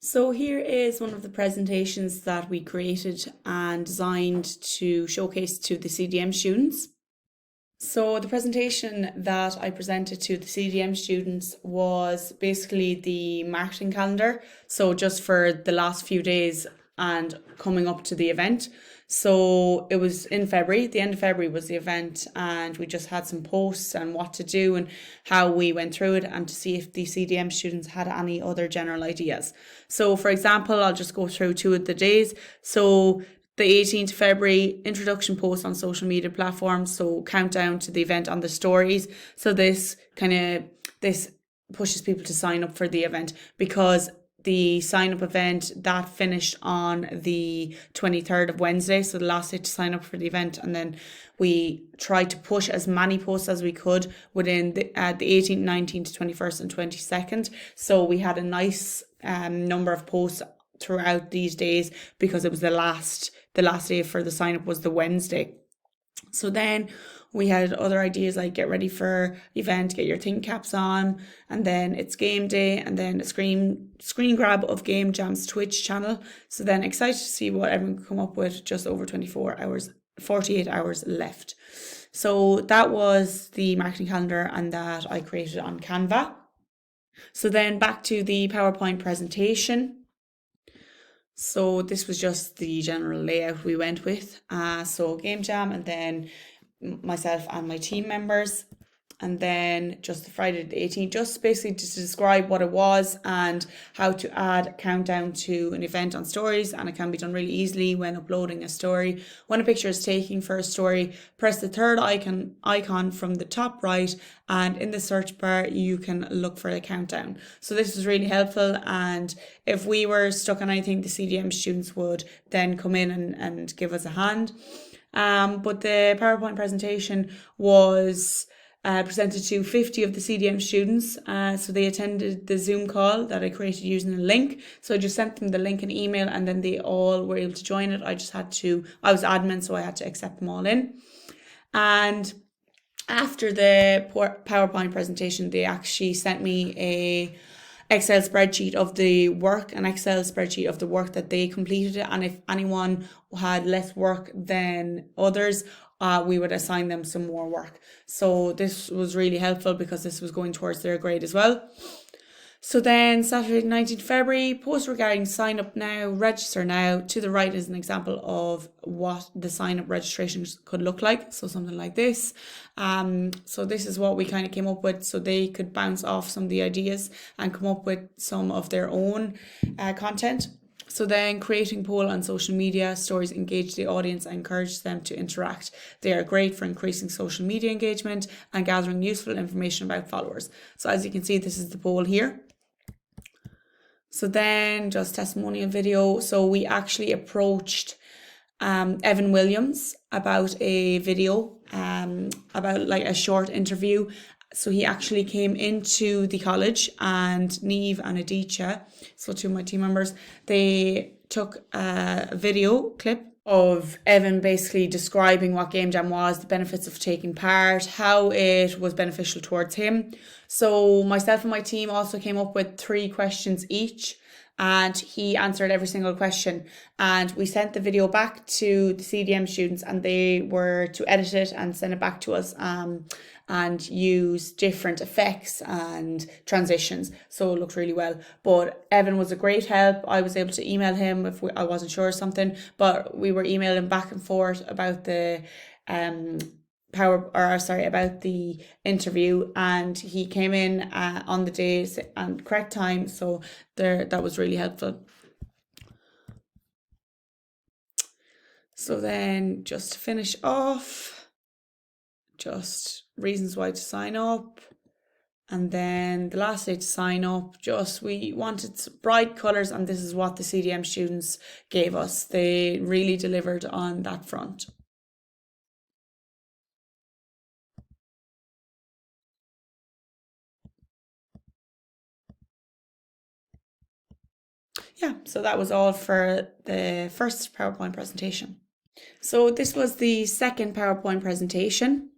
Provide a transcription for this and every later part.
So here is one of the presentations that we created and designed to showcase to the CDM students. So the presentation that I presented to the CDM students was basically the marketing calendar. So just for the last few days and coming up to the event. So it was in February, the end of February was the event, and we just had some posts and what to do and how we went through it, and to see if the CDM students had any other general ideas. So for example, I'll just go through two of the days. So the 18th of February, introduction post on social media platforms. So countdown to the event on the stories. So this pushes people to sign up for the event, because the sign up event that finished on the 23rd of Wednesday, so the last day to sign up for the event. And then we tried to push as many posts as we could within the 18th, 19th, 21st and 22nd. So we had a nice number of posts throughout these days, because it was the last day for the sign up was the Wednesday. So then we had other ideas like get ready for event, get your think caps on, and then it's game day, and then a screen grab of Game Jam's Twitch channel. So then excited to see what everyone could come up with, just over 48 hours left. So that was the marketing calendar, and that I created on Canva. So then back to the PowerPoint presentation. So this was just the general layout we went with. So Game Jam, and then myself and my team members, and then just the Friday the 18th, just basically to describe what it was and how to add a countdown to an event on stories. And it can be done really easily when uploading a story. When a picture is taken for a story, press the third icon from the top right, and in the search bar you can look for a countdown. So this was really helpful, and if we were stuck on anything, the CDM students would then come in and give us a hand. But the PowerPoint presentation was presented to 50 of the CDM students. So they attended the Zoom call that I created using a link. So I just sent them the link and email, and then they all were able to join it. I was admin, so I had to accept them all in. And after the PowerPoint presentation, they actually sent me an Excel spreadsheet of the work that they completed. And if anyone had less work than others, we would assign them some more work. So this was really helpful, because this was going towards their grade as well. So then Saturday 19th February, post regarding sign up now, register now. To the right is an example of what the sign up registrations could look like. So something like this. So this is what we kind of came up with, so they could bounce off some of the ideas and come up with some of their own content. So then creating poll on social media stories engage the audience and encourage them to interact. They are great for increasing social media engagement and gathering useful information about followers. So as you can see, this is the poll here. So then just testimonial video. So we actually approached Evan Williams about a video, about like a short interview. So he actually came into the college, and Neve and Aditya, so two of my team members, they took a video clip of Evan basically describing what Game Jam was, the benefits of taking part, how it was beneficial towards him. So myself and my team also came up with 3 questions each, and he answered every single question. And we sent the video back to the CDM students, and they were to edit it and send it back to us, and use different effects and transitions. So it looked really well. But Evan was a great help. I was able to email him if I wasn't sure of something, but we were emailing back and forth about the about the interview, and he came in on the day and correct time, so that was really helpful. So then just to finish off, just reasons why to sign up, and then the last day to sign up, just we wanted bright colours, and this is what the CDM students gave us. They really delivered on that front. Yeah, so that was all for the first PowerPoint presentation. So this was the second PowerPoint presentation.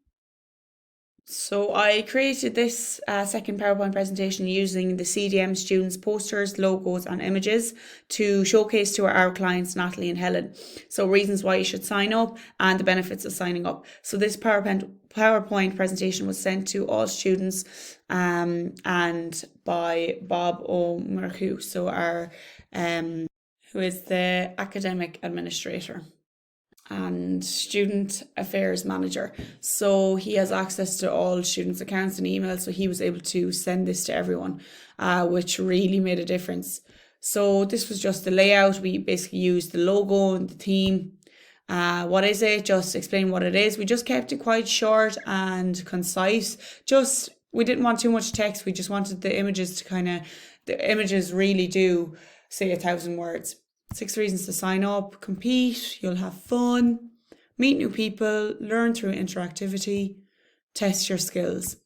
So I created this second PowerPoint presentation using the CDM students' posters, logos and images to showcase to our clients, Natalie and Helen. So reasons why you should sign up and the benefits of signing up. So this PowerPoint presentation was sent to all students and by Bob O'Mercu, so our who is the academic administrator and student affairs manager. So he has access to all students' accounts and emails, so he was able to send this to everyone, which really made a difference. So this was just the layout. We basically used the logo and the theme. What is it? Just explain what it is. We just kept it quite short and concise. We didn't want too much text. We just wanted the images the images really do say 1,000 words. 6 reasons to sign up, compete, you'll have fun, meet new people, learn through interactivity, test your skills.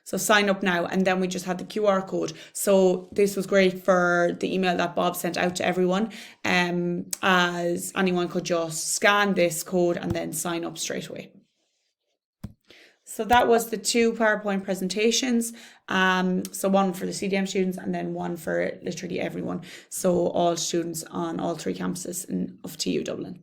So sign up now. And then we just had the QR code. So this was great for the email that Bob sent out to everyone, as anyone could just scan this code and then sign up straight away. So that was the 2 PowerPoint presentations. So one for the CDM students and then one for literally everyone. So all students on all 3 campuses of TU Dublin.